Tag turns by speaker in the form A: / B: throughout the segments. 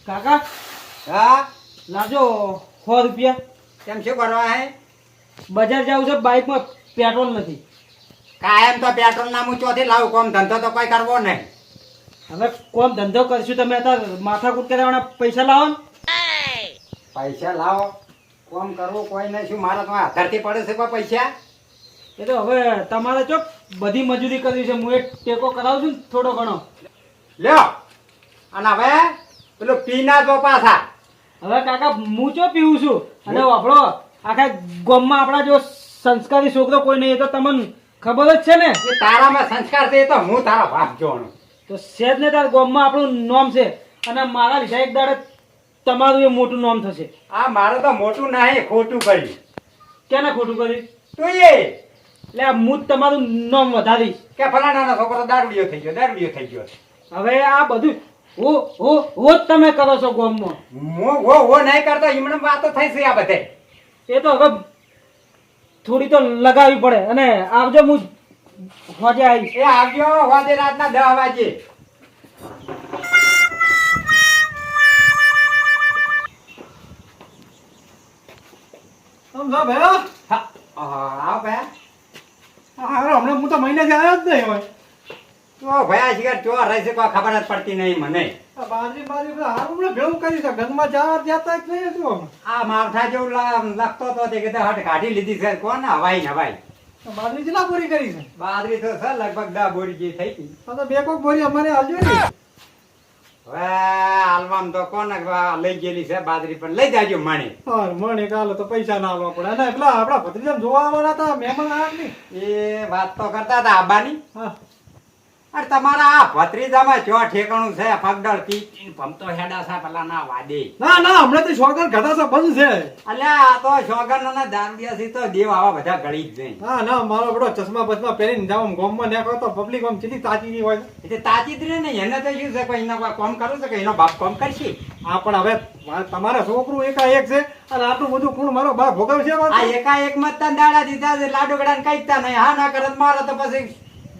A: કાકા
B: હા
A: લાજો 100 રૂપિયા.
B: કેમ શું કરવા હે?
A: બજાર જવું છે, બાઇકમાં પેટ્રોલ નથી.
B: કાયમ તો પેટ્રોલ નામું ચોથી લાવું, કોમ ધંધો તો કોઈ કરવો નહીં.
A: હવે કોમ ધંધો કરશું, તમે અત્યારે માથાકૂટ કરવાના પૈસા લાવો ને.
B: પૈસા લાવો, કોમ કરવું કોઈ નહીં. શું મારા તો આધારથી પડે છે કોઈ પૈસા?
A: એ તો હવે તમારે ચો બધી મજૂરી કરવી છે, હું એક ટેકો કરાવું છું ને થોડો ઘણો.
B: લ્યો, અને હવે પેલું પીના જો પાછા.
A: હવે કાકા હું ચો પીવું છું, અને આપણો આખા ગામમાં આપણા જો સંસ્કારી છોકરો કોઈ નહીં, એ તો તમને ખબર જ છે ને.
B: એ તારામાં સંસ્કાર છે, એ તો હું તારા બાપ જોવાનું.
A: તો સેજ ને તાર ગામમાં આપણું નામ છે, અને મારા લીધે એક દાડે તમારું એ મોટું નામ થશે.
B: આ મારે તો મોટું નહીં, ખોટું કર્યું.
A: કેને ખોટું કર્યું?
B: તું એ
A: એટલે હું જ તમારું નામ વધારીશ.
B: કે ફલાણાનો છોકરો દારૂડિયો થઈ ગયો, દારૂડિયો થઈ ગયો.
A: હવે આ બધું હું જ તમે કરો છો ગામમાં.
B: હું નહીં કરતો, એમને વાતો થઈ છે આ બધે.
A: એ તો હવે થોડી તો લગાવવી પડે. અને આવજો, હું હોજે આવીશ.
B: એ આવજો વાજે રાતના 10 વાગે.
C: સમજો ભાઈ.
B: આવ ભાઈ.
C: હમણાં હું તો મહિનાથી આવ્યો જ નહીં હોય.
B: તો ભાઈ શિકાર ચો રહે છે, કોઈ ખબર જ પડતી નહીં મને.
C: બાજરી બધા હારું મને ભેળું કરી છે. ઘરમાં જતા જ નહીં હતું.
B: આ માવઠા જેવું લાગતો હતો તે કીધું હટ કાઢી લીધી છે. કોણ હવાઈ નવાઈ
C: બાજરી કેટલા બોરી કરી છે?
B: બાદરી તો છે લગભગ 10 બોરી જે થઈ ગઈ.
C: આ તો બે કોક બોરી અમારે હાલજો ને.
B: હવે હાલવામાં તો કોણ લઈ ગયેલી છે બાદરી, પણ લઈ જાજો માણી.
C: હા મને કાલે તો પૈસા ના આલવા પડે. અને પેલા આપડા ભત્રીજા જોવા આવવાના હતા, મહેમાન આવ્યા નહીં.
B: એ વાત તો કરતા હતા આબાની.
C: હા
B: અરે તમારા આ ભત્રીજામાં ચો ઠેકાણું છે? પગડળ પી ભમતો હેડા છે પેલા ના વાદે.
C: ના ના હમણાં તો શોગન ઘટા છે, બંધ છે.
B: અલ્યા આ તો શોગન અને દારૂડિયા થી તો દેવ આવા બધા ગળી જ નહીં.
C: હા ના મારો બધો ચશ્મા બચમા પહેરીને જાવ ગોમમાં નાખો તો પબ્લિક આમ ચીલી તાચી નહીં હોય.
B: એટલે તાચી જ રે ને, એને તો શું છે કોઈ એનો કોઈ કામ કરું છે કે એનો બાપ કામ કરશે?
C: હા પણ હવે તમારા છોકરું એકાએક છે, અને આટલું બધું કોણ મારો બાપ ભોગવશે?
B: આ એકાએક મત તન દાડા દીધા છે, લાડુગડા ને કઈતા નહીં. હા ના કરત મારો તો પછી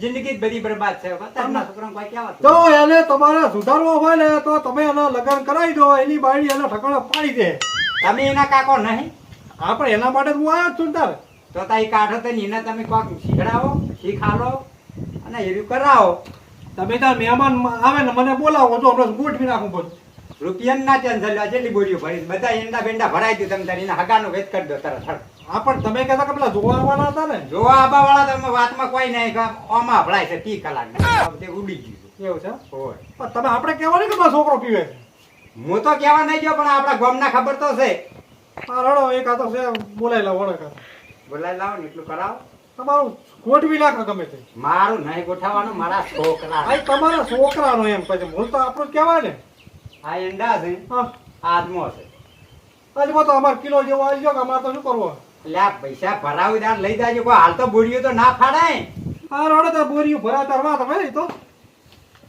B: જિંદગી જ બધી બરબાદ છે. અત્યારના છોકરાને કોઈ કહેવાતું
C: તો એને તમારે સુધારવો હોય ને તો તમે એના લગ્ન કરાવી દો, એની બાળી એના ઠકાણા પાડી દે.
B: તમે એના કાકો નહીં?
C: હા પણ એના માટે હું આવ્યો જ છું ને તારે.
B: તો તાઈ કાઢો તો એને તમે કોક શીખડાવો, શીખાલો અને એવી કરાવો.
C: તમે તાર મહેમાન આવે ને મને બોલાવો તો હમણાં ગોઠવી નાખું બધું.
B: રૂપિયા ના ટેન્શન લે, જેટલી બોરીઓ ભરી બધા ઈંડા બેંડા ભરાઈ દઉં. તમે તારી એના હગાનો વેચ કરી દો તરત.
C: હા પણ તમે કહેતા કે પેલા જોવા આવવાના હતા ને.
B: જોવા આબા વાળા તમે વાતમાં કોઈ નહીં. ઓમાં ભરાય છે 30 કલાક તે ઉડી ગયું.
C: એવું છે?
B: હોય
C: પણ તમે આપણે કહેવાનું કે મારો છોકરો પીવે છે.
B: હું તો કહેવા નહીં ગયો, પણ આપણા ગામના ખબર તો છે.
C: હા રડો એક આ તો છે, બોલાવી લાવો વડે.
B: બોલાવી લાવો ને એટલું કરાવો.
C: તમારું ગોઠવી નાખો ગમે તે.
B: મારું નહીં ગોઠવવાનું, મારા છોકરા.
C: આ તમારા છોકરાનો એમ પછી ભૂલ તો આપણું જ કહેવાય ને.
B: આ ઈંડા છે,
C: હા
B: આદમો છે.
C: આજમાં તો અમારે કિલો જેવો આવી ગયો કે અમારે તો શું કરવું?
B: એટલે આ પૈસા ભરાવી દાર લઈ જાજો. કોઈ હાલ તો બોરીઓ તો ના ફાડાય.
C: હા રડો તો બોરીયું ભરા તારવા તમે એ તો.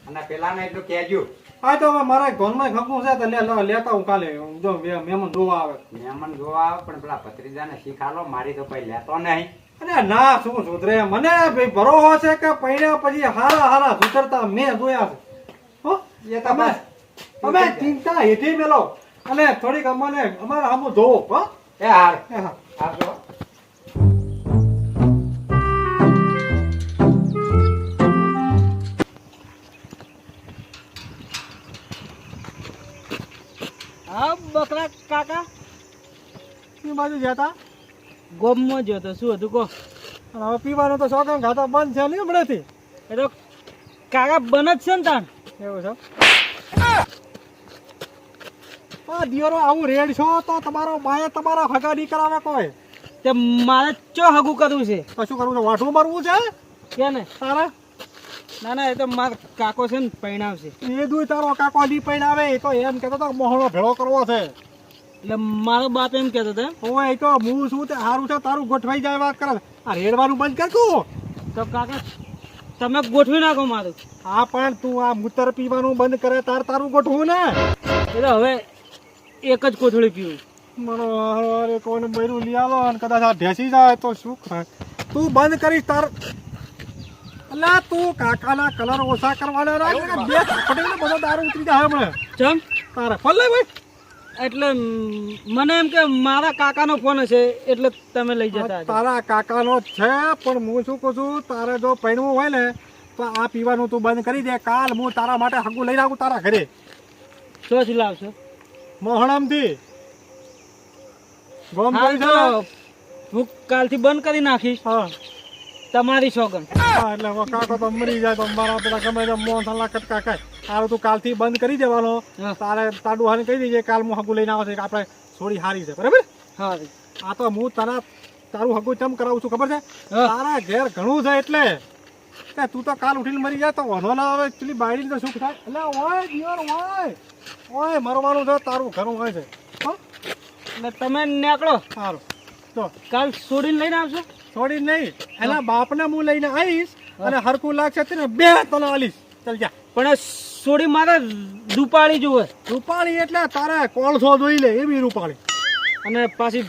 B: અને પેલાને એટલું કહેજો.
C: હા તો હવે મારા ઘરમાં ખપનું છે તો લેતા હું કાલે જો મહેમાન જોવા આવે.
B: મહેમાન જોવા આવે પણ પેલા ભત્રીજાને શીખાલો. મારી તો કોઈ લેતો નહીં.
C: અરે ના શું સુધરે? મને ભાઈ ભરોસો છે કે પૈણ્યા પછી હારા સુધરતા મેં જોયા છે. હો
B: એ તો બસ
C: તમે ચિંતા હેઠી મેલો અને થોડીક અમારે આમું જોવો. હો
B: એ હાર
C: હા
B: આપજો.
A: હા બકરા કાકા
C: એ બાજુ જતા
A: ગામમાં ગયો તો શું હતું કહો?
C: અને હવે પીવાનું તો શોખન ખાતા બંધ છે નહીં હમણાંથી.
A: એ તો કાકા બન જ છે ને તાન.
C: એવું છે? આ દિયોરો આવું રેડ છો તો તમારો બાએ તમારા ફગાડી કરાવે કોઈ
A: તે મારે ચો હગું કરવું છે?
C: તો શું કરવું છે? વાઠું મારવું છે
A: કે ને?
C: તારા?
A: ના ના, એ તો મારો કાકો છે ને પૈણાવશે.
C: એ દુઈ તારો કાકો દી પૈણાવે એ તો એમ કહેતો તો મોહણો ભેળો કરવો છે.
A: એટલે મારો બાપ એમ કહેતો હતો.
C: ઓય એ તો હું શું તે સારું છે તારું ગોઠવાઈ જાય વાત કરે. આ રેડવાનું બંધ કર તું.
A: તો કાકા તમે ગોઠવી નાખો મારું.
C: હા પણ તું આ મૂતર પીવાનું બંધ કરે તારું ગોઠવું ને.
A: એ તો હવે એક જ કોથળી પીવું.
C: મારો અરે કોઈને બૈરું લઈ આવો અને કદાચ આ ઢેસી જાય તો શું થાય? તું બંધ કરીશ તાર. એટલે તું કાકાના કલર ઓછા કરવાના રાખ ને બે પટેલ બધો દારૂ ઉતરી જાય હમણાં.
A: ચમ
C: તારે ફોન લઈ ભાઈ.
A: એટલે મને એમ કે મારા કાકાનો ફોન હશે એટલે તમે લઈ જતા હશો.
C: તારા કાકાનો જ છે પણ હું શું કહું છું તારે જો પૈણવું હોય ને તો આ પીવાનું તું બંધ કરી દે. કાલ હું તારા માટે હગું લઈને આવું તારા ઘરે
A: શું લાવશો?
C: મોહણમથી ગોમ
A: હા,
C: કરી છે
A: તો
C: ને?
A: હું કાલથી બંધ કરી નાખીશ.
C: હા
A: તમારી સોગન.
C: હા, એટલે હવે કાકો તો મરી જાય તો મારા પેલા ગમે તે મોહન થાલા કટકા ખાય. તારું તું કાલથી બંધ કરી દેવાનો.
A: હા.
C: તારે તાડું હાને કહી દેજે કાલ હું હગું લઈને આવે છે કે આપણે થોડી હારી છે બરાબર.
A: હા
C: આ તો હું તારું હગું ચમ કરાવું છું ખબર છે?
A: હા.
C: તારા ઘેર ઘણું છે એટલે કે તું તો કાલ ઉઠીને મરી જાય તો વાંધો ના આવે. પેલી બાયડી તો સુખ થાય. એટલે ઓય દિયોર ઓય મરવાનું છે તારું ઘણું હોય છે. હો
A: એટલે તમે નીકળો.
C: સારું તો
A: કાલ છોડીને લઈને આવશો?
C: છોડી નહીં એના બાપને હું લઈને આવીશ અને હરખું લાગશે તેને બે તને આલીશ. ચાલ જા.
A: પણ છોડી મારે રૂપાળી જુએ
C: રૂપાળી એટલે તારે કોળસો જોઈ લે એવી રૂપાળી.
A: અને પાછી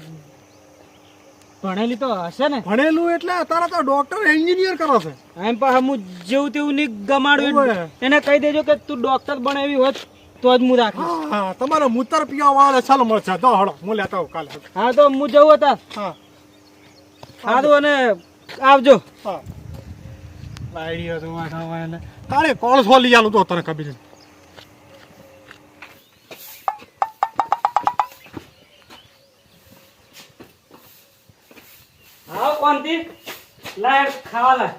A: ભણેલી તો હશે ને?
C: ભણેલું એટલે તારા તો ડોક્ટર એન્જિનિયર કરો છે.
A: એમ પાછા હું જેવું તેવું નહીં ગમાડ્યું.
C: ઓવે.
A: એને કહી દેજો કે તું ડોક્ટર બને એવી હોત તો જ હું રાખીશ.
C: હા તમારે મૂતર પીવા વાળા ચાલ મળશે. તો હળો હું લેતા આવું કાલે.
A: હા તો હું જવું હતા.
C: હા
A: સારું અને આવજો.
C: હા લાઈડીઓ તો વાંખા હોય ને તારે કોળસો લઈ આલું તો તને કબીર.
A: હા કોણથી લાય ખાવા લાય.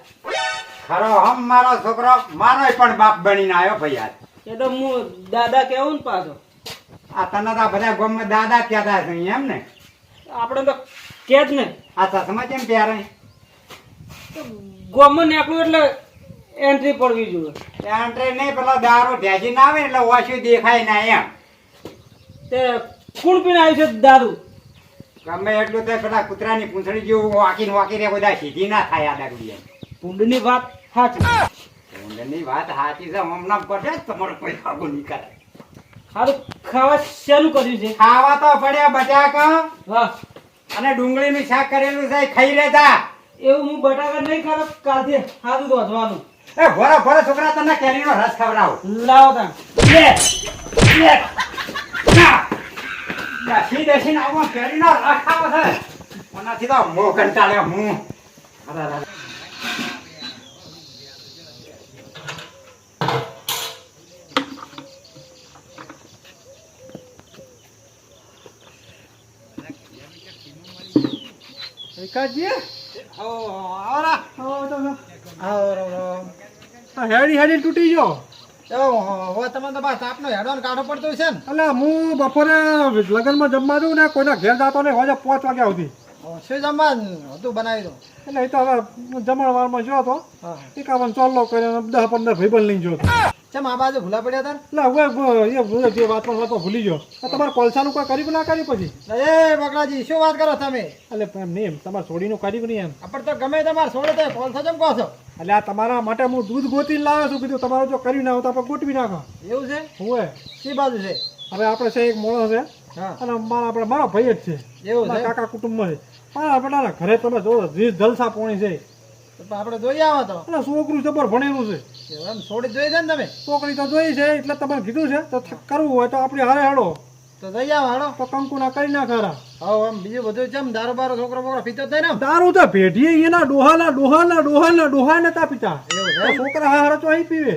B: ખરો હમ મારો છોકરો મારોય પણ બાપ બનીને આવ્યો ભાઈ યાર.
A: એ તો હું દાદા કેવું ને પાછો.
B: આ તને તો આ બધા ગામમાં દાદા કહેતા છે એમ ને?
A: આપણે તો કે જ ને
B: આ ચશ્મા કેમ પહેરે?
A: ગોમમાં નીકળ્યું એટલે એન્ટ્રી પડવી જોઈએ.
B: એન્ટ્રી નહીં પેલો દારૂ ઢેજી ના આવે ને એટલે ઓછું દેખાય ના એમ.
A: તે કોણ પીને આવ્યું છે દારૂ?
B: ગમે એટલું તો પેલા કૂતરાની પૂંછડી જેવું વાકીને વાકી રે બધા સીધી ના થાય આ દારૂ.
A: ઊંડની વાત સાચી.
B: ઊંડની વાત સાચી છે. હમણાં પડે જ તમારે કોઈ ખાવું નહીં કરે.
A: સારું ખાવા શેનું કર્યું છે?
B: ખાવા તો પડ્યા બટાકા
A: વાહ,
B: અને ડુંગળીનું શાક કરેલું છે ખાઈ લેતા.
A: એવું હું બટાકા નહીં ખાતો કાલથી સારું રોધવાનું.
B: એ ભોરા ભોરા છોકરા તને કેરીનો રસ ખવડાવો.
A: લાવો તાણ.
B: લે લે ના દસી દસી ને આવો કેરીનો રસ ખાવો છે. ઓનાથી તો મો કંટાળે હું. અરે અરે.
C: વિકાસજી
B: આવરા આવો
C: હેડી હેડી તૂટી ગયો.
B: હવે તમે તો બસ આપનો હેડવાનો કાઢો પડતો છે ને?
C: એટલે હું બપોરે લગ્નમાં જમવા દઉં ને કોઈના ઘેર જતો નહીં હોજે 5 વાગ્યા સુધી.
B: શું જમવાનું હતું બનાવી દો.
C: એટલે એ તો હવે જમણવારમાં ગયો હતો. એકાવન ચોલ્લો કરીને 10-15 ભાઈબંધ લઈને ગયો હતો.
B: ચમ આ બાજુ ભૂલા પડ્યા હતા?
C: એટલે હવે જે વાતમાં ભૂલી ગયો. તમારે કોલસાનું કોઈ કર્યું કે ના કર્યું પછી?
B: એ બકરાજી શું વાત કરો તમે?
C: એટલે એમ નહીં તમારે છોડીનું કર્યું નહીં એમ.
B: આપણે તો ગમે તમારે છોડે તો કોલસો જેમ કહો છો.
C: એટલે આ તમારા માટે હું દૂધ ગોતીને લાવ્યો છું. કીધું તમારે જો કર્યું ના હોય તો આપણે ગોઠવી નાખો.
B: એવું છે?
C: હોય
B: શી બાજુ છે?
C: હવે આપણે છે એક મોણો છે
B: હા
C: અને મારો ભાઈ જ છે.
B: એવું
C: મારા
B: છે?
C: કાકા કુટુંબમાં છે. પણ આપણા ઘરે તમે જો જલસા પોણી છે.
B: તો આપણે જોઈ આવો તો.
C: એટલે છોકરું જબર ભણેલું છે.
B: એમ છોડી જોઈ છે ને તમે?
C: છોકરી તો જોઈ છે એટલે તમને કીધું છે તો કરવું હોય તો આપણે હારે હાડો
B: તો જઈ આવો હાડો.
C: તો કંકુના કરી ના ખરા.
B: હવે આમ બીજું બધું ચમ દારૂ બારો છોકરો બોકરો પીતો જ નહીં ને?
C: દારૂ તો ભેઢીએ એના ડોહા નતા પીતા.
B: એવું
C: તો
B: છે?
C: છોકરા હારે તો અહીં પીવે.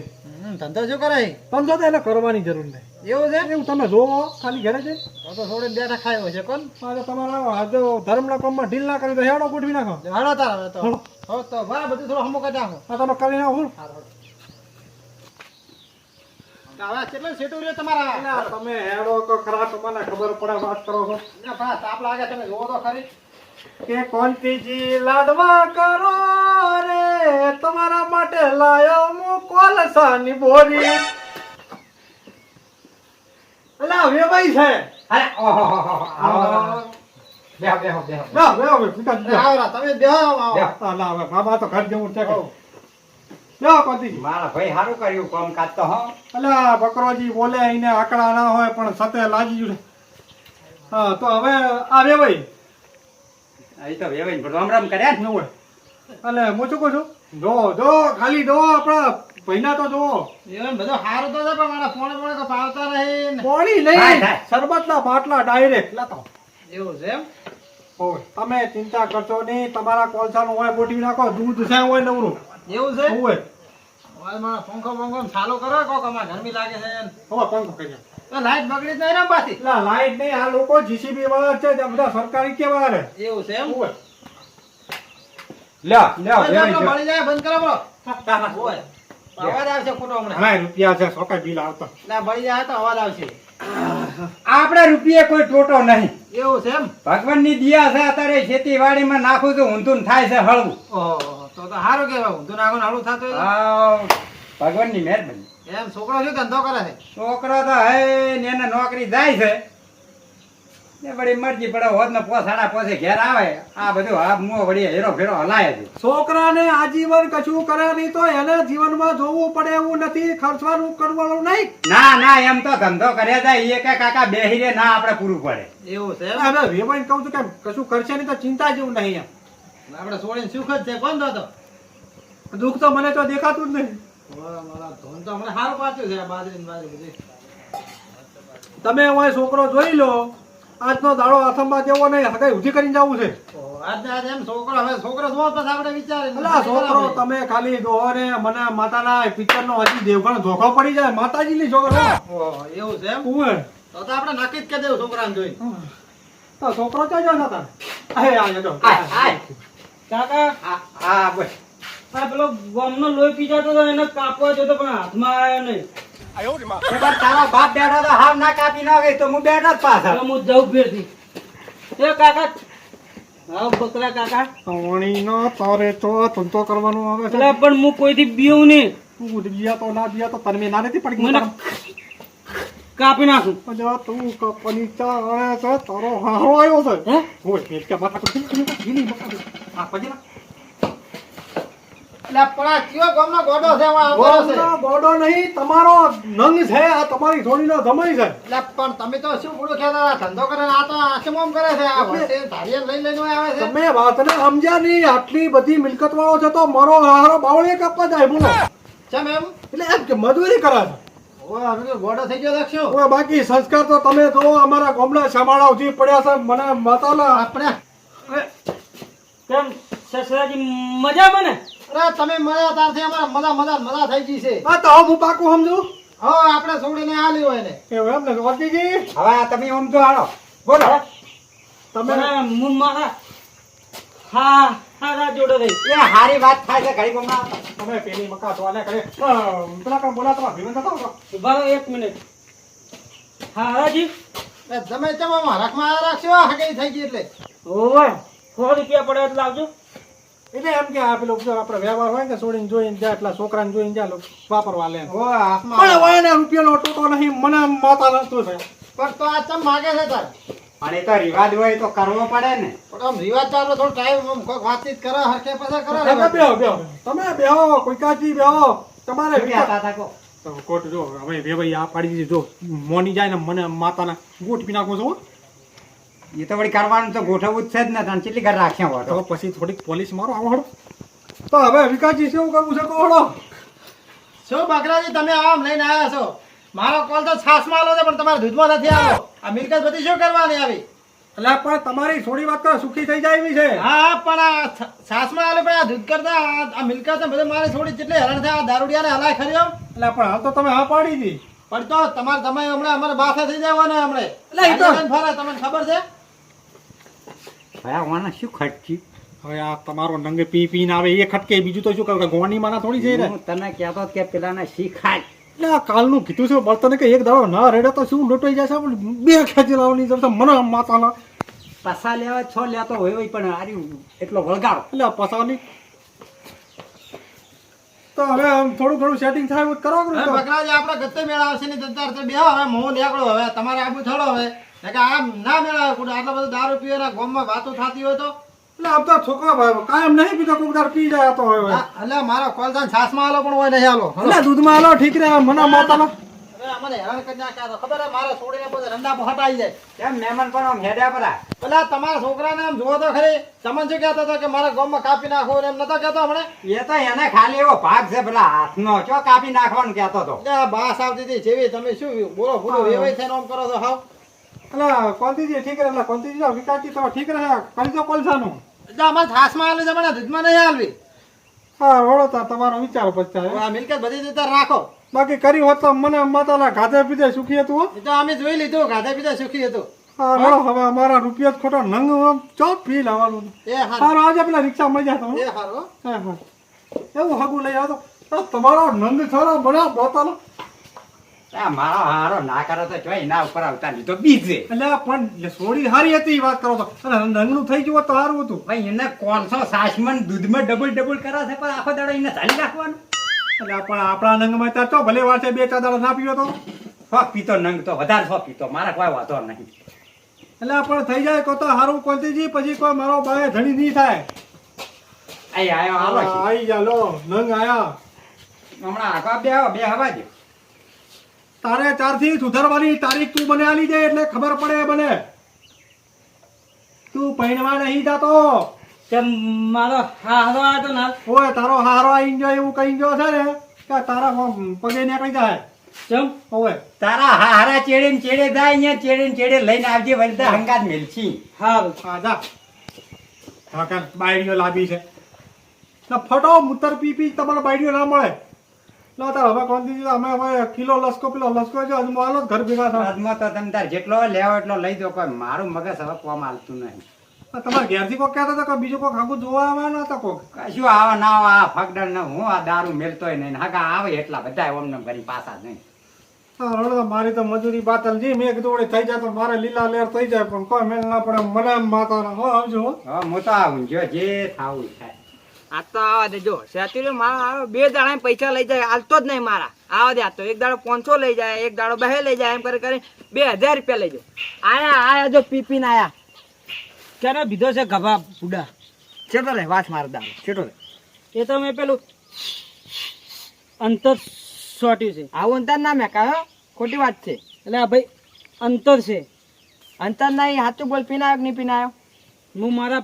B: ધંધો શું કરે?
C: સમજો તો એને કરવાની જરૂર નહીં.
B: એવું છે?
C: એવું તમે જોવો ખાલી ઘરે છે.
B: તો છોડીને બેઠા ખાયો છે કોણ?
C: મારે તમારા ધર્મના કામમાં ઢીલ ના કરી તો હેડો ગોઠવી નાખો.
B: હાડો તારા તો.
C: હાલો.
B: હવે તો બરાબર બધું થોડું હમું કરી નાખો.
C: આ તમે કરી નાખો.
B: હવે કેટલા સેટું રહ્યો તમારા?
C: એટલે તમે હેડો તો ખરા તમને ખબર પડે વાત કરો છો.
B: ના, પણ આ તાપ લાગે તમે જોવો તો ખરી.
C: કે કોંતીજી લાડવા કરો રે તમારા માટે લાયો હું કોલસાની બોરી. અલા વેવાઈ છે.
B: અરે ઓહો બેહો બેહો બેહો.
C: ના વેવા વિકાસ દે.
B: આવરા તમે બેહો આવો. બેહો.
C: ના હવે બાબા તો ઘર જેવું છે. લ્યો કોંતીજી.
B: મારા ભાઈ સારું કર્યું કામકાજ તો હો.
C: અલા બકરોજી બોલે એને આકડા ના હોય પણ સતે લાગી ગયું. હા તો હવે આ વેવાઈ
B: એ તો વેવાઈ રામ રામ કર્યા
C: ન હોય. એટલે હું શું કહું છું જો ખાલી જો આપણા પહેલા તો જુઓ
A: એવું બધું સારું તો છે પણ મારા ફોન તો પાવતા રહી ને.
C: પાણી
B: થાય,
C: નહીં
B: થાય.
C: શરબતના બાટલા ડાયરેક્ટ લેતો
A: એવું છે એમ.
C: હોય તમે ચિંતા કરશો નહીં તમારા કોલસાનું હોય ગોઠવી નાખો દૂધ છે હોય નવરું
A: એવું છે
C: હોય
A: હવે મારા પંખો ચાલુ કરો કોક અમારે ગરમી લાગે છે ને.
C: હવે પંખો કરી
A: તો લાઈટ બગડી જ નહીં ને પાછી.
C: એટલે લાઈટ નહીં આ લોકો જીસીબી વાળા છે તે બધા સરકારી કેવા રે
A: એવું છે એમ.
C: હોય
B: લ્યો લ્યો
A: હવે
B: વેવાઈ
A: આપણો
B: ગયો.
A: બળી જાય બંધ કરો બોલો. હોય. અવાજ આવશે ખોટો હમણાં.
C: ઘણા રૂપિયા છે સોકા બિલ આવતા
A: ના બળી જાય તો અવાજ આવશે.
B: આપણે રૂપિયે કોઈ ટોટો નહીં.
A: એવું છે એમ.
B: ભગવાનની દિયા છે અત્યારે ખેતીવાડીમાં નાખું તો ઊંધું થાય છે હળવું.
A: ઓહો તો સારું કહેવાય. ઊંધું નાખો ને હળવું થતું હોય.
B: આ ભગવાનની મહેરબાની.
A: એમ છોકરો શું ધંધો કરે છે?
B: છોકરો તો હે ને એને નોકરી જાય છે ને વળી મરજી પડે હોદ ને પોસાડા પોસે ઘેર આવે આ બધું હાથ મું વળી હેરો ફેરો હલાય છે.
C: છોકરાને આજીવન કશું કરે નહીં તો એને જીવનમાં જોવું પડે એવું નથી ખર્ચવાનું કરવાનું નહીં
B: ના ના એમ તો ધંધો કરે જાય એ કે કાકા બેહી રે ના આપણે પૂરું પડે.
A: એવું છે એમ.
C: હવે વેવાઈને કહું છું કે કશું કરશે નહીં તો ચિંતા જેવું નહીં એમ
A: આપણે છોડીને સુખ જ છે. કોણ તો
C: દુઃખ તો મને તો દેખાતું જ નહીં
A: મારા ધોન તો હમણાં સારું પાછું છે. આ બાજરી બધી.
C: તમે હવે છોકરો જોઈ લો આજનો દાડો હાથમાં જેવો નહીં હગાઈ ઊંધી કરીને જવું છે
A: ઓહો, આજે એમ છોકરો હવે છોકરો જોવો પછી આપણે વિચારીએ.
C: અલા છોકરો તમે ખાલી જોવો ને મને માતાના પિક્ચર નો હજી દેવગણ ધોખો પડી જાય માતાજીની છોકરો
A: ઓહો, એવું છે એમ.
C: ઉવે.
A: તો આપણે નક્કી જ કરી દેવું છોકરાને જોઈ.
C: તો છોકરો ક્યાં જતા હતા અરે આ જો
B: આય, આય.
A: કાકા
B: આ બસ
A: આ પેલો ગોમનો લોહી પીજાતો હતો એને કાપવા જતો પણ હાથમાં આવ્યો નહીં.
B: પણ તારો બાપ બેઠો તો હાવ ના કાપી ના ગઈ તો હું બેઠો જ પાછળ.
A: તો હું જઉં ફેરથી. એ કાકા હા બકરા કાકા
C: પાણીનો તારે તો ધંધો કરવાનો આવે છે
A: એટલે પણ હું કોઈથી બીવું નહીં.
C: તું દિયા તો ના દિયા તો તને ના નથી પડી
A: મને કાપી નાખું.
C: જો તું કપની ચા આવે છે તારો હારો આવ્યો છે
A: હે
C: હોય મેં કે માથા પર ગીલી મકા આ પછી ના
A: એટલે પણ આ કયો ગોમનો ગોડો છે એમાં આવતો છે.
C: ગોળનો ગોળો નહીં તમારો નંગ છે આ તમારી થોડીનો જમાઈ છે
A: એટલે પણ તમે તો શું બોલું ખેતા ધંધો કરે ને આ તો આશમોમ કરે છે. આ વચ્ચે ધારિયા લઈ લઈને આવે છે.
C: તમે વાતને સમજ્યા નહીં આટલી બધી મિલકત વાળો છે તો મારો હારો બાવળીએ કાપવા જાય બોલો
A: કેમ એમ?
C: એટલે એમ કે મજૂરી કરે છે
A: ઓય હવે તો ગોડો થઈ ગયો દેખશો.
C: હવે બાકી સંસ્કાર તો તમે જો અમારા ગામના શામાળાઓ જે પડ્યા છે મને માતાના
A: આપણે કેમ સસરાજી મજા મને? અરે તમે મળ્યા ત્યારથી અમારા મજા થઈ ગઈ છે.
C: આ તો હું પાકું સમજુ
A: હવે આપણે છોડીને આલી હોય ને.
C: એવું એમ ને વાતીજી
B: હવે આ તમે આમ તો હાલો બોલો.
C: તમે
A: હું મારા હા હા જોડે રહી.
B: એ હારી વાત થાય છે ઘડી હમણાં.
C: તમે પેલી મકા તો આને કરે પેલા કામ બોલા તમારા ભીમન થતા હતો
A: ઉભા રહો 1 મિનિટ. હા હાજી તમે ચમામાં રાખમાં આ રાખશો હગઈ થઈ ગઈ એટલે. ઓય 100 રૂપિયા પડે એટલે આવજો.
C: એટલે એમ કે આ પેલો જો આપણે વ્યવહાર હોય ને છોડીને જોઈને જાય એટલા છોકરાને જોઈને જાય વાપરવા લે
A: ઓ હાથમાં
C: પણ હવે એને રૂપિયાનો ટોટો નહીં મને માતા નતું છે
A: પણ તો આ ચમ માગે છે તાર.
B: પણ એ તો રિવાજ હોય તો કરવો પડે ને.
A: પણ આમ રિવાજ તો આપણે થોડો ટાઈમ કોઈક વાતચીત કરે હરખે પછી કરે.
C: તમે બેહો તમે બેહો કોઈ કાચી બેહો તમારે
B: શું કહેતા હતા કહો?
C: તો કોટ જો હવે વેવાઈ આ પાડી દીધી જો મોની જાય ને મને માતાના ગોઠ પી નાખું છું
B: એ તો વળી કરવાનું તો ગોઠવવું જ છે જ ને તને કેટલી ઘર રાખ્યા હોય
C: તો પછી થોડીક પોલીસ મારો આવો હડો તો હવે વિકાસજી શું કરવું છે કહો હડો
A: શું બકરાજી તમે આમ લઈને આવ્યા છો? મારો કોલ તો છાસમાં આલો છે પણ તમારા દૂધમાં નથી આવ્યો. આ મિલકત બધી શું કરવાની આવી?
C: એટલે પણ તમારી થોડી વાત તો સુખી થઈ જાય એવી છે
A: હા પણ આ છાસમાં આલે પણ આ દૂધ કરતા આ મિલકત ને બધું મારે થોડી જેટલી હેરાન થાય આ દારૂડિયાને હલાય ખરી એમ.
C: એટલે પણ હાલ તો તમે હા પાડી દી
A: પણ તો તમારે તમે હમણાં અમારે બાસા થઈ જવાના હમણાં.
C: એટલે એ તો-
A: આજે લઈને ફરે તમને ખબર છે?
B: ભાઈ આવાના શું ખર્ચી?
C: હવે આ તમારો નંગે પી પીને આવે એ ખટકે બીજું તો શું કરું ગોવાની માના થોડી છે રે
B: હું તને કહેતો કે પેલાને શીખાય.
C: એટલે આ કાલનું કીધું છે બળતને કે એક દાડો ના રેડે તો શું લોટાઈ જશે પણ બે ખેંચી લાવવાની જશે મને માતાના
B: પસા લેવા છો લેતો હોય પણ આર્યું એટલો વળગાવ.
C: એટલે પસાની તો હવે આમ થોડું ઘણું સેટિંગ થાય એવું કરો
A: હવે બકરાજી આપણે ગત્તે મેળા આવશે ને તંતાર તો બેહો હવે મોં નીકળો હવે તમારે આબુ થડો હવે કે આમ ના મેળાવે કોઈ આટલો બધો દારૂ પીવે ને ગામમાં વાતો થતી હોય તો.
C: એટલે આમ તો છોકરા ભાઈ કાયમ નહીં પીતો કોક દાડ પી જાય તો હવે
A: એટલે મારો કોલ થાય છાસમાં આલો પણ હોય નહીં આલો.
C: એટલે દૂધમાં આલો ઠીક રે મને માતાના
A: મને હેરાન કરી નાખ્યા તો ખબર હે મારા છોડીને બધે રંડા હટાઈ જાય.
B: કેમ મહેમાન પણ આમ હેડ્યા પરા?
A: પેલા તમારા છોકરાને આમ જોવો તો ખરી તમને શું કહેતો હતો કે મારા ગામમાં કાપી નાખો ને એમ નતો કહેતો હમણે?
B: એ તો એને ખાલી એવો ભાગ છે પેલા હાથનો ચો કાપી નાખવાનું કહેતો હતો.
A: એટલે આ બાસ આવતી હતી જેવી તમે શું બોલો બોલો એવાય થઈને આમ કરો છો હાવ.
C: એટલે કોંતીજી ઠીક રહે, એટલે કોંતીજી વિકાસજી તો ઠીક રહે, કરી દો કોલસાનું.
A: એટલે અમારે છાસમાં આલી જમણે દૂધમાં નહીં આલવી.
C: હા રોડો તાર તમારો વિચાર પછી
A: આ મિલકત બધી રીતે રાખો.
C: બાકી કરી હોત તો મને માતાલા ગાધે પીધે સુખી હતું હો.
A: એ તો અમે જોઈ લીધું ગાધા પીધા સુખી હતું.
C: હા રોડો હવે અમારા રૂપિયા જ ખોટા નંગ આમ ચોપ ફી લાવવાનું.
A: એ હારું.
C: સારું આજે પેલા રિક્ષા મળી જાય તમને.
A: એ હારું હો.
C: હા હા એવું હગું લઈ આવતો તમારો નંગ થોડો બનાવ બોતાલો.
B: આ મારો હારો ના કરો તો જોઈ ના ઉપર આવતા લીધો બીજે.
C: એટલે પણ સોડી હારી હતી વાત કરો તો અને નંગનું થઈ ગયું હોત તો સારું હતું.
B: ભાઈ એને કોલસો સાસમન દૂધમાં ડબલ કરે છે પણ આખો દાડો એને ચાલી રાખવાનું.
C: એટલે પણ આપણા નંગમાં ત્યાં તો ભલે વાર છે 2-4 દાડા ના પીવો તો.
B: શોખ પીતો નંગ તો વધારે શોખ પીતો મારા કોઈ વાંધો નહીં.
C: એટલે પણ થઈ જાય કો તો સારું કોલતીજી પછી કોઈ મારો બાય ધણી નહીં થાય.
B: અહીં આયો હાલો છે.
C: આઈ જા લો નંગ આયા.
B: હમણાં આગળ બે હવા જ.
C: તારે 4 થી સુધારવાની તારીખ તું મને આલી દે એટલે ખબર પડે મને. તું પૈણવા નહીં જાતો.
A: કેમ મારો હારો આવ્યો તો ના
C: ઓય તારો હારો આઈ ગયો એવું કહી ગયો છે ને કે તારા પગે નીકળી જાય.
A: કેમ
C: ઓય
B: તારા હારા ચેડે ને ચેડે જાય અહીંયા ચેડે ને ચેડે લઈને આવજે વળતા હંગાત મેલછી.
A: હારું.
C: આ જા હા કાન બાયડીઓ લાવી છે તો ફટો મુતર પી તમારે બાયડીઓ ના મળે. લો તાર હવે કોંતીજી અમે હવે કિલો લસકો પેલો લસકો છે હજુ માલો જ ઘર ભેગા થાય.
B: આજમાં તો તમે તાર જેટલો લેવો એટલો લઈ દો કોઈ મારું મગજ હવે કોમ હાલતું નહીં.
C: તમારે ઘેરથી કોક કહેતા હતા કે બીજું કોક આગું જોવા આવવાના હતા કોક.
B: કશું આવા ના આવા આ ફગડર ને હું આ દારૂ મેલતોય નહીં હગા આવે એટલા બધા ઓમને કરી પાછા નહીં.
C: હા રડો મારી તો મજૂરી બાતલ જી મેં કીધું વળી થઈ જાય તો મારે લીલા લેર થઈ જાય પણ કોઈ મેલ ના પડે મને એમ માતા હો આવજો હો.
B: હવે હું તો આવું જો જે થાવું થાય.
D: આ તો આવા દેજો સેતુરે મારા 2 દાડા પૈસા લઈ જાય હાલતો જ નહીં મારા આવા દે. આ તો એક દાડો 500 લઈ જાય એક દાડો 2 લઈ જાય એમ કરી 2000 રૂપિયા લઈ જાય. આયા જો પીપીને આયા
A: ક્યારે બીધો છે ગભા બુડા?
D: ચેટો રે વાત માર દાડો ચેટો રે
A: એ તો મેં પેલું અંતર સોટ્યું છે.
D: આવું અંતર ના મેં કહ્યો ખોટી વાત છે.
A: એટલે આ ભાઈ અંતર છે.
D: અંતર નહીં હાચું બોલ પીને આવ્યો કે નહીં પીને આવ્યો?
A: હું મારા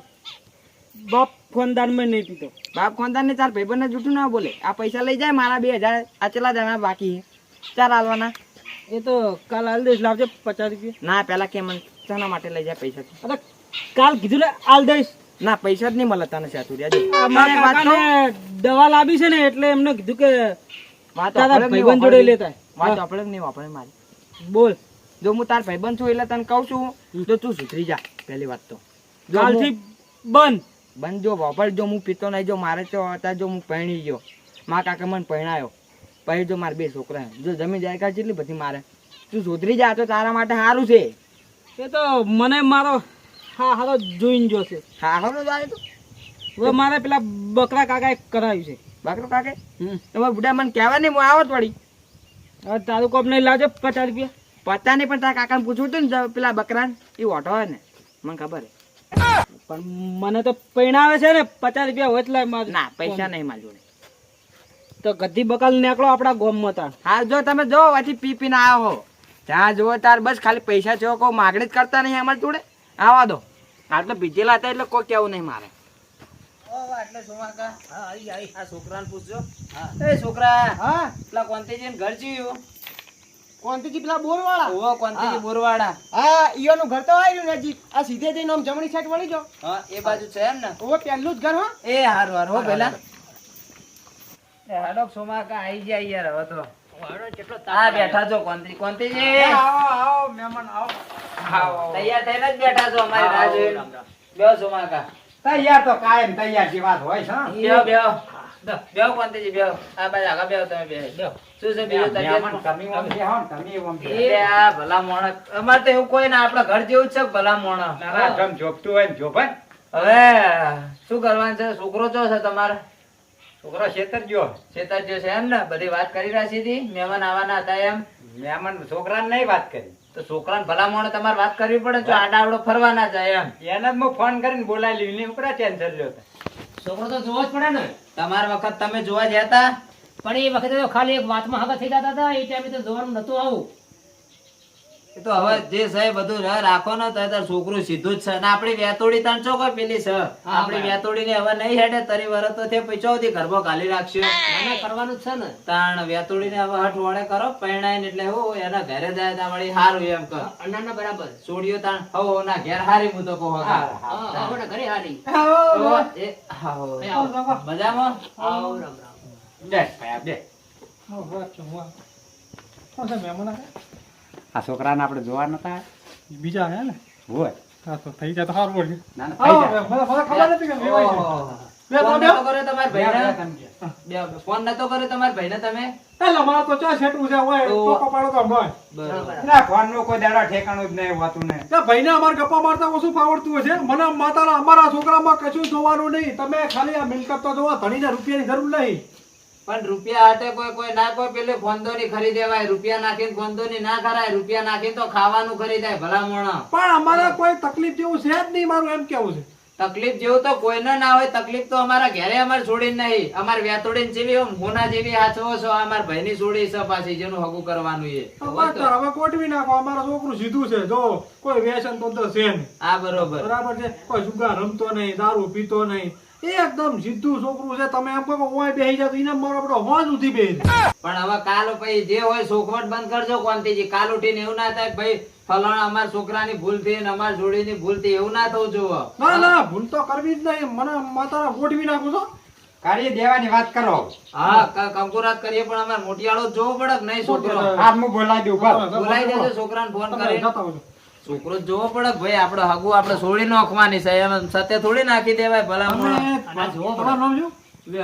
A: બાપ ખાનદાનમાં નહીં પીતો.
D: બાપ ખાનદાન ને ચાર ભાઈબંધ ને જૂઠું ના બોલે. આ પૈસા લઈ જાય મારા 2000 આ ચેલા જણા બાકી છે 4 હાલવાના.
A: એ તો કાલ હાલ દઈશ. લાવજો 50 રૂપિયા.
D: ના પેલા કે મને શાના માટે લઈ જાય પૈસા?
A: અરે કાલ કીધું ને હાલ દઈશ.
D: ના પૈસા જ નહીં મળે તને સેતુરિયા જો
A: આ મારા કાકાને દવા લાવી છે ને એટલે એમને કીધું કે
D: વાત
A: તારા ભાઈબંધ જોડે લેતા
D: વાત આપણે નહીં વાપરે મારી.
A: બોલ.
D: જો હું તાર ભાઈબંધ છું એટલે તને કહું છું તો તું સુધરી જા. પહેલી વાત તો
A: કાલથી બંધ.
D: બંધ જો વાપર. જો હું પીતો નહીં જો મારે તો હતા જો હું પરણી ગયો મારા કાકા મને પરણાયો પછી જો મારે 2 છોકરા જો જમીન જાયકા કેટલી બધી મારે. તું સુધરી જા તો તારા માટે સારું છે.
A: એ તો મને મારો હા હારો જોઈને જોશે.
D: હા સારું જાય તો
A: હવે મારે પેલા બકરા કાકાએ કરાવ્યું છે.
D: બાકરો કાકે તમારે બુઢા મને કહેવા નહીં હું આવત વળી.
A: હવે તારું કોપ નહીં લાવજો 50 રૂપિયા.
D: પતા નહીં પણ તારા કાકાને પૂછવું હતું ને પેલા બકરાને એ ઓટો હોય ને મને ખબર હે.
A: પણ મને તો પૈણાવે છે ને 50 રૂપિયા હોય એટલે મારે
D: ના પૈસા નહીં મારી જોડે.
A: તો ગધી બકાલ નીકળો આપણા ગામમાં તાર.
D: હા જો તમે જો વાથી પી પીને આવ્યો હો જ્યાં જુઓ તાર બસ ખાલી પૈસા જો કોઈ માગણી જ કરતા નહીં અમારી જોડે. આવા દો આ તો પીધેલા હતા એટલે કોઈ કેવું નહીં મારે. છોકરા
A: હા
D: પેલા કોંતીજી ઘર જીવ્યું.
A: કોંતીજી પેલા બોરવાળા.
D: ઓહો કોંતીજી બોરવાડા.
A: હા ઈયોનું ઘર તો આવ્યું નજીક. આ સીધે જઈને આમ જમણી સાઈડ વળી જાઓ.
D: હા એ બાજુ છે એમ ને.
A: ઓવે પહેલું જ ઘર હો.
D: એ હારું હારું હો પેલા હેડો સોમાકા આઈ જાય યાર હવે તો. આ બેઠા છો કોંતીજી
B: આવો આવો મહેમાન આવો.
D: તૈયાર થઈને જ બેઠા છો અમારી રાહ જોઈને. બેહો સોમાકા.
B: તૈયાર તો કાયમ તૈયાર જે વાત હોય છે હં?
D: બેહો બેહો કોંતીજી બેહો. આ બાજુ આગળ બેહો તમે બેહો. શું છે બીજું તબિયત?
B: મહેમાન તમે ઓમ બેહો ને તમે ઓમ બેહો.
D: એ આ ભલા મોણસ અમારે તો એવું કોઈ ના આપણા ઘર જેવું જ છે ભલા મોણસ.
B: તારા જમ જોગતું હોય ને જોભાઈ.
D: હવે શું કરવાનું છે? છોકરો ચો છે તમારે?
B: છોકરો ખેતર ગયો.
D: ચેતર જે છે એમ ને બધી વાત કરી રાખી હતી મહેમાન આવવાના હતા એમ.
B: મહેમાન છોકરાને નહીં વાત કરી.
D: તો છોકરાને ભલા મોણસ તમારે વાત કરવી પડે જો આડાવડો ફરવાના જાય એમ.
B: એને જ હું ફોન કરીને બોલાવી લીધી ઉપરા ટેન્શન લ્યો.
D: છોકરો તો જોવો જ પડે ને. તમારા વખત તમે જોવા જતા
A: પણ એ વખતે તો ખાલી એક વાતમાં હગા થઈ જતા હતા, એ ટાઈમે તો જોવાનું નતું આવું.
D: એ તો હવે જે છે બધું રાખો ને તો તાર છોકરું સીધું જ છે ને આપડી વેતોડી તાણ ચો કોઈ પેલી છે આપડી વેતોડી ને હવે નહીં હેડે તરી વરસ તો તે પૈસાથી ઘરમાં ગાલી રાખશે
A: નાના કરવાનું જ છે ને.
D: તાણ વેતોડી ને હવે હટ વડે કરો પરણાઈને એટલે હું એના ઘરે જાય તા વળી હારું એમ કર
A: ના ના બરાબર.
D: છોડીઓ તાણ હો ના ઘેર હારી હું તો કહું
A: હા, આપણા ઘરે હારી.
D: મજામાં
A: આવો રામ રામ.
B: બે ભાઈ બે
C: કોણ છે મહેમાન આવે?
B: આ છોકરાને આપણે જોવા નતા
C: બીજા આયા ને?
B: હોય
C: હા તો થઈ જાય તો સારું પડશે.
B: ના ના
C: હા,
B: થઈ જાય.
C: મને ખબર નથી કે વેવાય છે.
D: ફોન નતો કર્યો તમારા
B: બે
D: ભાઈને?
B: કામ
D: ફોન નતો કર્યો તમારા ભાઈને તમે?
C: એટલે મારે તો ચા છેટું છે હોય ટોકો પાડો તો ભાઈ.
D: બરોબર.
B: ના ફોનનું કોઈ દાડા ઠેકાણું જ નહીં હોતું ને.
C: ના ભાઈને અમારે ગપ્પા મારતા ઓછું ફાવડતું હશે. મને માતાના અમારા છોકરામાં કશું જોવાનું નહીં. તમે ખાલી આ મિલકત તો જોવા, ધણીને રૂપિયાની જરૂર નહીં.
D: પણ રૂપિયા હાટે કોઈ ના કોઈ પેલે ફોંદોની ખરીદેવાય રૂપિયા નાખીને ફોંદોની ના કરાય રૂપિયા નાખીને તો ખાવાનું ખરીદાય ભલા મોણા
C: પણ અમારે કોઈ તકલીફ જેવું છે જ નહીં, મારું એમ કેવું છે.
D: તકલીફ જેવું તો કોઈને ના હોય તકલીફ તો અમારા ઘરે અમારે છોડીને નહીં અમારે વ્યાતોડીને જેવી હોના જેવી હાચવો છો અમારા ભાઈની છોડી છે પાછી જેનું હગું કરવાનું એ
C: બસ તો હવે ગોઠવી નાખો. અમારું છોકરું સીધું છે. જો કોઈ વ્યસન તો છે નહીં.
D: આ બરોબર
C: બરાબર છે. કોઈ જુગાર રમતો નહીં, દારૂ પીતો નહીં, એકદમ સીધું છોકરું છે. તમે એમ કહો કે ઓય બેહી જાવ તો એને મારો બધો હોજ ઉધી બેહી જાય.
D: પણ હવે કાલ પછી જે હોય સોખવટ બંધ કરજો કોંતીજી કાલ ઉઠીને એવું ના થાય કે ભાઈ ફલાણા અમારા છોકરાની ભૂલ થઈ ને અમારા જોડીની ભૂલ થઈ એવું ના થવું જોવો
C: ના ના ભૂલ તો કરવી જ નહીં. મને માતાના ગોઠવી નાખું છો.
B: કાઢી દેવાની વાત કરો.
D: હા કંકુરાત કરીએ પણ અમારે મોટિયાળો જોવો પડે કે નહીં છોકરો
B: હાથ હું બોલાવી દઉં બસ.
D: બોલાવી દેજો છોકરાને ફોન
C: તમે
D: કરી
C: જતા આવજો.
D: છોકરો જોવો પડે કે ભાઈ આપડે હગું આપડે છોડી નાખવાની છે એમ સત્ય થોડી નાખી દેવાય ભલા મોણા
C: તમે તમારું નામ શું?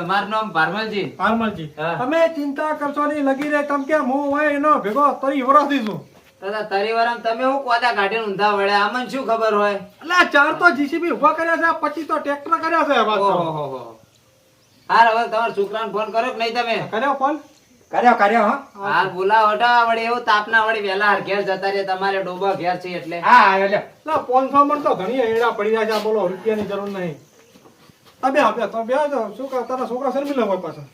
D: અમારું નામ ભારમલજી
C: પારમલજી.
D: હા.
C: તમે ચિંતા કરશો નહીં. લગી રહે તમ કે હું હોય એનો ભેગો તરી વરસથી છું.
D: દાદા તરીવારામ તમે હું કોદા કાઢીને ઊંધા વળ્યા આમને શું ખબર હોય
C: એટલે આ 4 તો જીસીબી ઉભા કર્યા છે, 25 તો ટ્રેક્ટર કર્યા છે. વાત કરો.
D: ઓહોહો. હાર હવે તમારા છોકરાને ફોન કર્યો કે નહીં તમે
C: કર્યો ફોન?
B: કર્યો હા.
D: હાર બોલાવો હટા વળી એવું તાપના વળી વહેલા હાર ઘેર જતા રહે તમારે ડોબા ઘેર છે એટલે
B: હા આવ્યો લ્યો.
C: ના 500 મણ તો ઘણી એડા પડી રહ્યા છે. આ બોલો રૂપિયાની જરૂર નહીં. તમે આપ્યા તો બે શું કહે તારા છોકરા શર્મિલ હોય પાછા.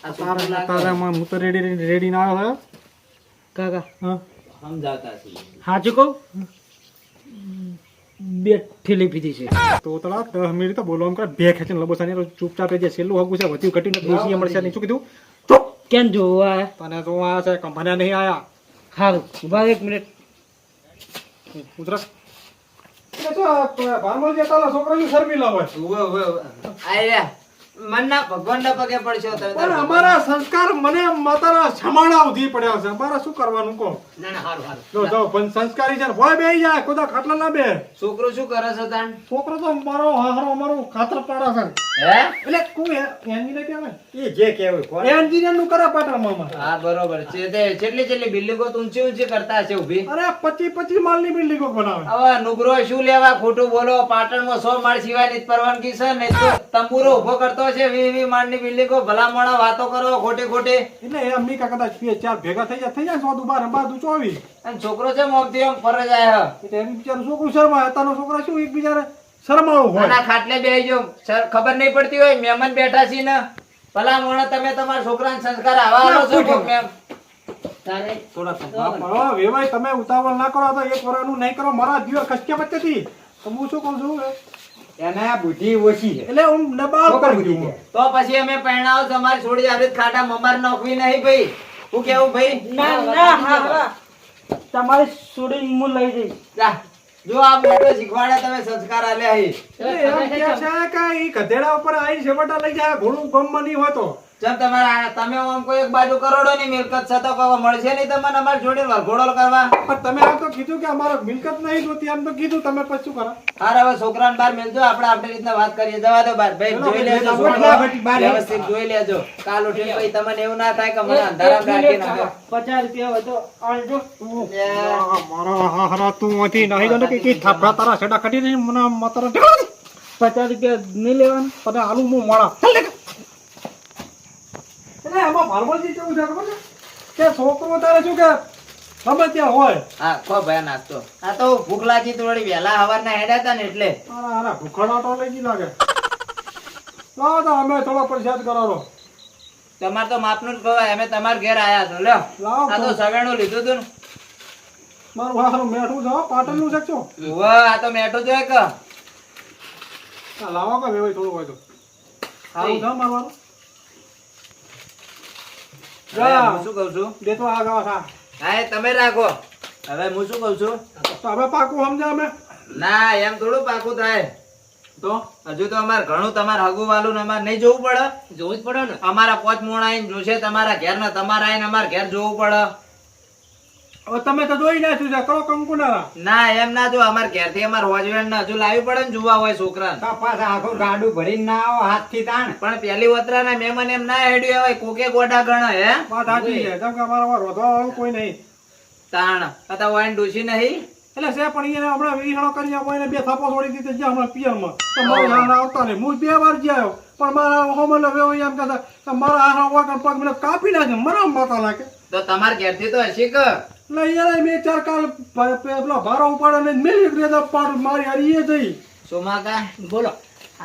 D: આ છોકરો લાગે.
C: તારામાં હું તો રેડી ના આવ્યો
A: કાકા
C: હા.
D: સમજાવતા છીએ
A: સાચું કહું, બે ઠેલી પીધી છે.
C: તો તલા 10 મિનિટ તો બોલવા કરે. બે ખેંચીને લબોસાની ચૂપચાપ જે છેલ્લું હગું છે વધ્યું ઘટીને દેશી મળશે નહીં. શું કીધું?
A: તો કેમ જોવા
C: તને તો આ છે કંપન્યા નહીં આયા.
A: સારું ઉભા 1 મિનિટ.
C: ઉતરા ભારમલજી તારા છોકરાની શર્મિલ હોય.
D: ઉવે, ઉવે, ઉવે. આયરા. મનના ભગવાનના પગે પડશો તમે
C: પણ અમારા સંસ્કાર મને માતાના છમાણા ઉધી પડ્યા છે. અમારે શું કરવાનું કહો?
A: ના ના સારું સારું.
C: જો જો પણ સંસ્કારી છે ને ભોય બેહી જાય ખુદા ખાટલા ના બે.
D: છોકરો શું કરે છે તાણ
C: છોકરો તો મારો હારો અમારો ખાતર પાડા છે.
D: હે
C: એટલે કોઈ એન્જિનિયર કહેવાય.
B: એ જે કેવું કોણ?
C: એન્જિનિયર નું કરે પાટણમાં અમારે.
D: હા બરોબર છે તે કેટલી બિલ્ડિંગો તો ઊંચી ઊંચી કરતા છે ઉભી
C: અરે 25 માળની બિલ્ડિંગો બનાવે.
D: હવે નુગરો શું લેવા ખોટું બોલો પાટણમાં 100 માળ સિવાયની જ પરવાનગી છે ને તો તંબુરો ઉભો કરતો છે 20 માળની બિલ્ડિંગો ભલા મોણા વાતો કરો ખોટી ખોટી
C: એટલે એમ નહીં કે કદાચ 2-4 ભેગા થઈ જાય 100 12 24.
D: અને છોકરો છે મોમથી આમ ફરજ આય
C: એટલે એમ બિચારું છોકરું શરમાય. તારો છોકરા શું એકબીજાને શરમાવું હોય.
D: આના ખાટલે બેહી જો ખબર નહીં પડતી હોય મહેમાન બેઠા છે ને ભલા મોણા તમે તમારા છોકરાને સંસ્કાર આવા આલો છો કોક મેમ
A: તારે
D: થોડા
C: હા, વેવાય તમે ઉતાવળ ના કરો તો 1 વર્ષનું નહીં કરો. મારા જીવ કચકે વચ્ચેથી તો હું શું કહું છું
B: એને બુદ્ધિ ઓછી છે.
C: એટલે હું દબાવ
B: છોકરા
C: કરી
B: બુદ્ધિ
C: દઉં.
B: છે.
D: તો પછી અમે પરણાવો તમારી છોડી આવી ખાટા મમાર નોખવી નહીં ભાઈ હું કેવું ભાઈ
A: ના ના હા હા તમારી છોડી હું લઈ જઈશ.
D: જા જો આ મોટો શીખવાડે તમે સંસ્કાર આલ્યા હી
C: એટલે એમ કે છે કે ઈ ગધેડા ઉપર આઈને છેવટા લઈ જાય. ઘોડું ગમમાં નહીં હોય તો
D: જેમ તમારા તમે આમ કોઈ એક બાજુ કરોડો ની મિલકત છે તો કોઈ મળશે નહીં તમને અમારે જોડે વરઘોડો કરવા
C: પણ તમે આમ તો કીધું કે અમારો મિલકત નહીં જોતી. આમ તો કીધું તમે પછી શું કરો?
D: હાર હવે છોકરાને બહાર મેલજો આપણે આપણી રીતના વાત કરીએ જવા દો બાર ભાઈ જોઈ લેજો છોકરો વ્યવસ્થિત જોઈ લેજો કાલ ઉઠીને પછી તમને એવું ના થાય કે મને અંધારામાં રાખી નાખો
A: 50 રૂપિયા હોય તો આલજો.
C: મારા હારા તું માંથી નહીં જાણે કે કી થાપડા તારા છેડા કાઢી દે મને માતારા
A: 50 રૂપિયા નહીં લેવાના.
C: પતા આલુ મો માળા. એટલે એમાં ભારમલજી કેવું છે ખબર છે કે છોકરો તારે શું કે ગમે ત્યાં હોય.
D: હા ખો ભાઈ નાસ્તો આ તો ભૂખ લાગી તો વળી વહેલા હવારના હેડ્યા હતા ને એટલે
C: ભૂખડા તો લઈ ગઈ લાગે. લાવો તો અમે થોડો પ્રસાદ કરાવો.
D: તમારે તો માપનું જ ખવાય. અમે તમારા ઘેર આયા છો લ્યો.
C: લાવો
D: આ તો સવેણું લીધું તું ને.
C: મારું હારું મેઠું છે હો, પાટણનું છે કે શું?
D: વાહ, આ તો મેઠું જોઈએ કે
C: આ લાવો કે વેવાય થોડું હોય તો સારું છે મારવાનું.
D: હવે હું શું કહું છું?
C: દેતો આ ગાવા થા.
D: હા, એ તમે રાખો. હવે હું શું કહું છું?
C: તો હવે પાકું સમજ્યા અમે
D: ના, એમ થોડું પાકું થાય.
C: તો
D: હજુ તો અમારે ઘણું તમારે હગું વાલું ને અમારે નહીં જોવું પડે.
A: જોવું જ પડે ને.
D: અમારા પોચ મોણા આઈને જોશે તમારા ઘેર ને તમારા આઈને અમારા ઘેર જોવું પડે.
C: હવે તમે તો જોઈ નાખ્યું છે કરો કંકુના.
D: ના, એમ ના જો અમારા ઘેર થી અમારે હોજવેણ ને હજુ લાવવી પડે ને જોવા હોય છોકરા.
B: તો પાછા આખું ગાડું ભરીને ના આવો હાથથી તાણ.
D: પણ પેલી વતરા ના મહેમાન એમ ના હેડ્યું હોય કોકે ગોડા ગણે હે
C: વાત સાચી છે જેમ કે અમારા રોધવા વાળું કોઈ નહીં.
D: તાણ હતા વાઈન ડોસી નહીં.
C: એટલે છે પણ એને હમણાં વિહાણો કરી આપો એને બે થાપો છોડી દીધી જ્યાં હમણાં પિયરમાં તો મારા હારા આવતા નહીં. હું 2 વાર જ્યાં આવ્યો પણ મારા હોમલો વેવો એમ કહેતા કે મારા હારા વાગણ પગ મને કાપી નાખે મરામ માતા નાખે.
D: તો તમારા ઘેર થી તો હશે કે
C: એટલે યાર મેં 4 કાલ પેલો ભારો ઉપાડે ને મેલી ગ્રેદા પાડ મારી હારી એ થઈ.
D: સોમાકા બોલો.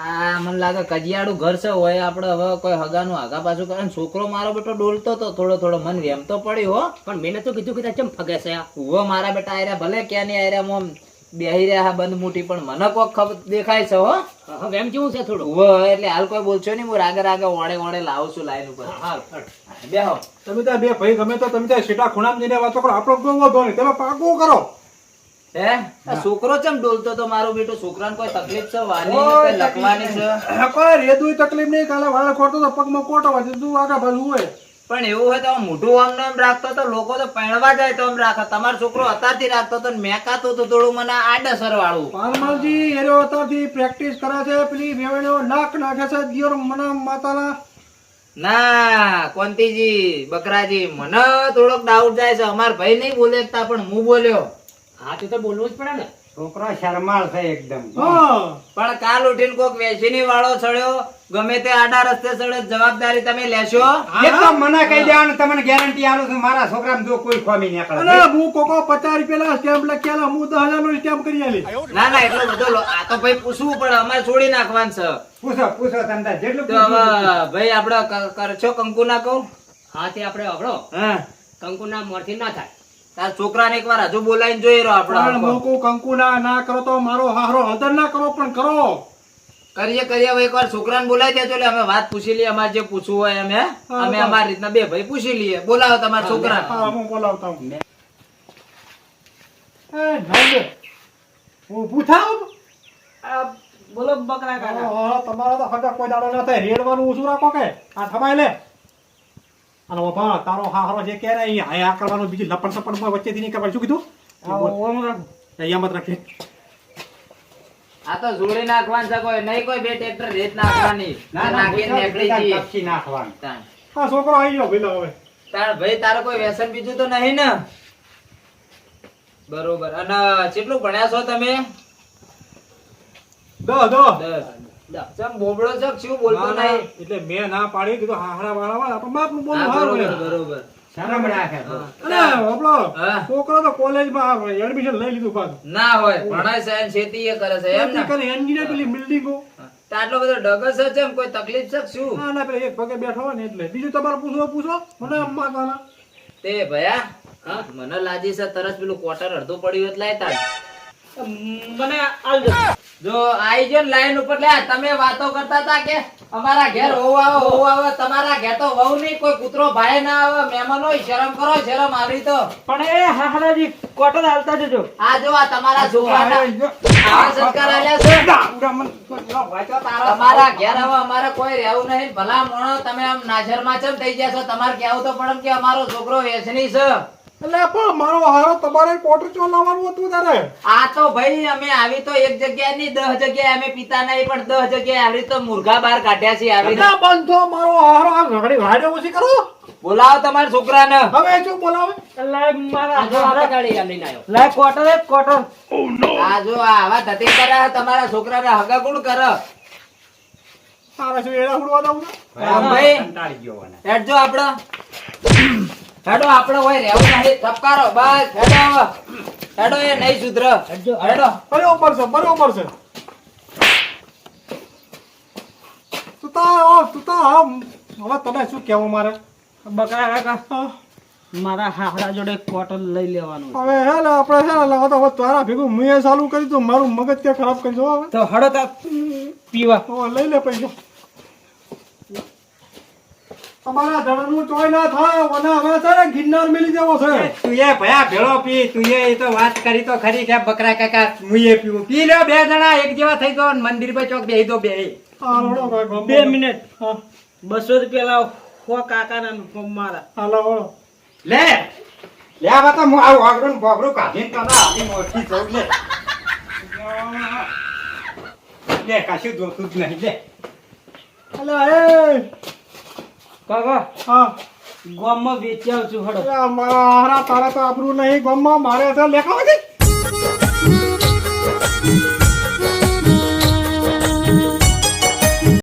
D: આ મને લાગે કજિયાડું ઘર છે હોય આપણે હવે કોઈ હગાનું આગા પાછું કરે ને છોકરો મારો બેટો ડોલતો તો થોડો મને વેમ તો પડી હો.
A: પણ મેં તો કીધું કે ચમ ફગે છે આ.
D: ઉવો મારા બેટા આયરા ભલે ક્યાં નહીં આયરા મોમ બેહી રહ્યા બંધ મુઠી પણ મને કોક ખબર દેખાય છે હો.
A: હવે એમ કેવું છે થોડું.
D: ઉવો એટલે હાલ કોઈ બોલશો નહીં. હું રાગે ઓળે લાવું છું લાઈન ઉપર.
A: હા
D: બેહો.
C: તમે ત્યાં બે ભાઈ ગમે તો તમે ત્યાં સીટા ખૂણામાં જઈને વાતો કરો આપણો કોઈ વાંધો નહીં તમે પાકું કરો.
D: હે આ છોકરો ચમ ડોલતો તો મારો બેટો છોકરાને કોઈ તકલીફ છે વાની ને કોઈ લખવાની છે
C: કોઈ રેદુય તકલીફ નહીં કાલે વાળ ખોટો તો પગમાં કોટો વાંચે તું આગા બાજુ હોય.
D: પણ એવું હોય તો આમ મોઢું આમ ને એમ રાખતો તો લોકો તો પહેણવા જાય તો આમ રાખે. તમારો છોકરો અત્યારથી રાખતો તો ને મેકાતો તો થોડું મને આડસર વાળું.
C: પાલમાલજી એરો અત્યારથી પ્રેક્ટિસ કરે છે પેલી વેવણીઓ નાક નાખે છે દિયોર મને માતાના.
D: ના કોંતીજી બકરાજી મને થોડોક ડાઉટ જાય છે. અમાર ભાઈ નહીં બોલે એકતા પણ હું બોલ્યો.
A: હા તો બોલવું જ પડે ને.
B: છોકરો શરમાળ છે એકદમ.
C: હા
D: પણ કાલ ઉઠીને કોક વેચીની વાળો ચડ્યો ગમે તે આડા રસ્તે ચડ્યો જવાબદારી તમે લેશો.
B: એ તો મને કહી દેવાનું તમને ગેરંટી આલું છું મારા છોકરાને જો કોઈ ખોમી નીકળે.
C: અને હું કોકો 50 રૂપિયા સ્ટેમ્પ લખ્યા હું 10,000 નો સ્ટેમ્પ કરી આલી.
D: ના એટલો બધો આ તો ભાઈ પૂછવું પડે અમારે છોડી નાખવાનું છે.
B: પૂછો તમને જેટલું
D: તો હવે ભાઈ આપડે કરશો કંકુ ના કહું.
A: હા તે આપણે હવડો
D: હા
A: કંકુના મોરથી ના થાય.
D: તાર છોકરાને એકવાર હજુ બોલાવીને જોઈ રહ્યો
C: પણ
D: આપડે.
C: મોકો કંકુ ના કરો તો મારો હારો હદર ના કરો પણ કરો.
D: કરીએ હવે એકવાર છોકરાને બોલાવી દેજો એટલે અમે વાત પૂછી લઈએ અમારે જે પૂછવું હોય એમ. અમે અમારી રીતના બે ભાઈ પૂછી લઈએ. બોલાવો તમારા છોકરાને.
C: હા હું બોલાવતા હું. એ નાલે હું પૂછાવ.
A: બોલો બકરા કાકા.
C: ઓહો તમારો તો હગા કોઈ દાડો ન થાય રેડવાનું ઓછું રાખો કે આ થમાય લે. અને ઓભા તારો હારો જે કહે ને અહીંયા આ કરવાનું બીજી લપણ સપણ વચ્ચેથી નહીં કરવાનું શું કીધું? અહીંયા મત રાખે.
D: આ તો જોડી નાખવાનું છે કોઈ નહીં. કોઈ બે ટ્રેક્ટર રેત નાખવાની.
B: ના
D: નાખીને નીકળી જઈએ.
B: કપચી નાખવાનું.
D: તાણ.
C: હા છોકરો આવી ગયો ભઈલો હવે.
D: તાણ ભાઈ તારો કોઈ વ્યસન બીજું તો નહીં ને? બરોબર. અને કેટલું ભણ્યા છો તમે?
C: દો
D: 10. ચમ બોબડો છો કે શું બોલતો નહીં?
C: એટલે મેં ના પાડી કીધું હારા વાળા વાળા પણ બાપનું બોલવું
D: હા,
C: હારું
D: બરોબર
C: છે.
D: બરોબર.
B: શરમ રાખે તો.
C: અને આપણો
D: હા.
C: છોકરો તો કોલેજમાં એડમિશન લઈ લીધું પાછું.
D: ના હોય ભણાય છે અને ખેતી એ કરે છે એમ ને?
C: ખેતી કરે એન્જિનિયર પેલી બિલ્ડિંગો.
D: તો આટલો બધો ડગસ છે એમ કોઈ તકલીફ છે કે શું?
C: ના ના પેલા એક પગે બેઠો હોય ને એટલે બીજું તમારે પૂછો મને અમ્મા તાના.
D: તે ભયા મને લાજી છે તરસ પેલું ક્વાર્ટર અડધું પડ્યું એટલે લાયતા
A: મને આલજો.
D: જો આઈ જો લાઈન ઉપર લે. તમે વાતો કરતા હતા કે અમારા ઘેર વહુ આવે તમારા ઘેર તો વહુ નહીં કોઈ કૂતરો ભાઈ ના આવે મહેમાન હોય શરમ કરો શરમ આવી તો.
A: પણ એ હાહરાજી કોટર હાલતા જજો.
D: આ જો આ તમારા છોકરાના આવા સંસ્કાર આલ્યા છે. તમારા ઘેર હવે અમારે કોઈ રહેવું નહીં. ભલા મોણો તમે આમ નાજરમાં ચમ થઈ ગયા છો. તમારે કેવું તો પડે કે અમારો છોકરો વેચની છે.
C: એટલે પણ મારો હારો તમારે કોટર ચો લાવવાનું હતું તારે.
D: આ તો ભાઈ અમે આવી તો એક જગ્યાએ નહીં 10 જગ્યાએ અમે પિતા નહીં પણ 10 જગ્યાએ આવી તો મુર્ગા બાર કાઢ્યા છે. આવી
C: ના બંધો મારો હારો આ ઘડી વાડે ઓછી કરો.
D: બોલાવો તમારા છોકરાને.
C: હવે શું બોલાવે?
A: લાય મારા આ જો આપણે ગાડી આમ લઈને આવ્યો.
C: લાય કોટર એક કોટર.
D: આ જો આ આવા ધતી કરે તમારા છોકરાને હગા કોણ કરે?
C: તારે શું એડા ઉડવા દઉં છું?
D: ભાઈ
B: કંટાળી ગયો મને.
D: હેડજો હેડો આપણે હોય રહેવું નહીં. ધબકારો બસ હેડો એ નહીં સુધર. હેડો
C: બરોબર છે તું તો આમ હવે તને શું કહેવું મારે
A: બકરા કાકા મારા હાહરા જોડે કોટન લઈ લેવાનું છે.
C: હવે હે ને આપણે છે ને લાવો તો હવે તારા ભેગું મેં ચાલુ કરી તો મારું મગજ ત્યાં ખરાબ કરી દો હવે
A: તો હળો તા પીવા
C: હવે લઈ લે પૈસા તમારા ધડનું ચોય ના થાય અને હવે છે ને ગિરનાર મિલી દેવો છે
B: તું એ ભયા ભેળો પી તું એ તો વાત કરી તો ખરી કે બકરા કાકા હું એ પીવું પી લ્યો બે જણા એક જેવા થઈ ગયો મંદિર પર ચોક બેહી દો બે
C: હા વળો ભાઈ ગમો.
A: 2 મિનિટ
C: હા
A: 200 રૂપિયા લાવ હો કાકા ના મારા
C: હાલો વળો
B: લે લે આ તો હું આવું આગળ બોગરું કાઢીને તને આલી મોટી જોઉં લે લે કશું જોતું જ નહીં લે
C: અલા એ
A: કાકા
C: હા
A: ગામમાં વેચી આવું છું હળો
C: અલા મારા તારા તો આબરૂ નહીં ગમમાં મારે છે લેખા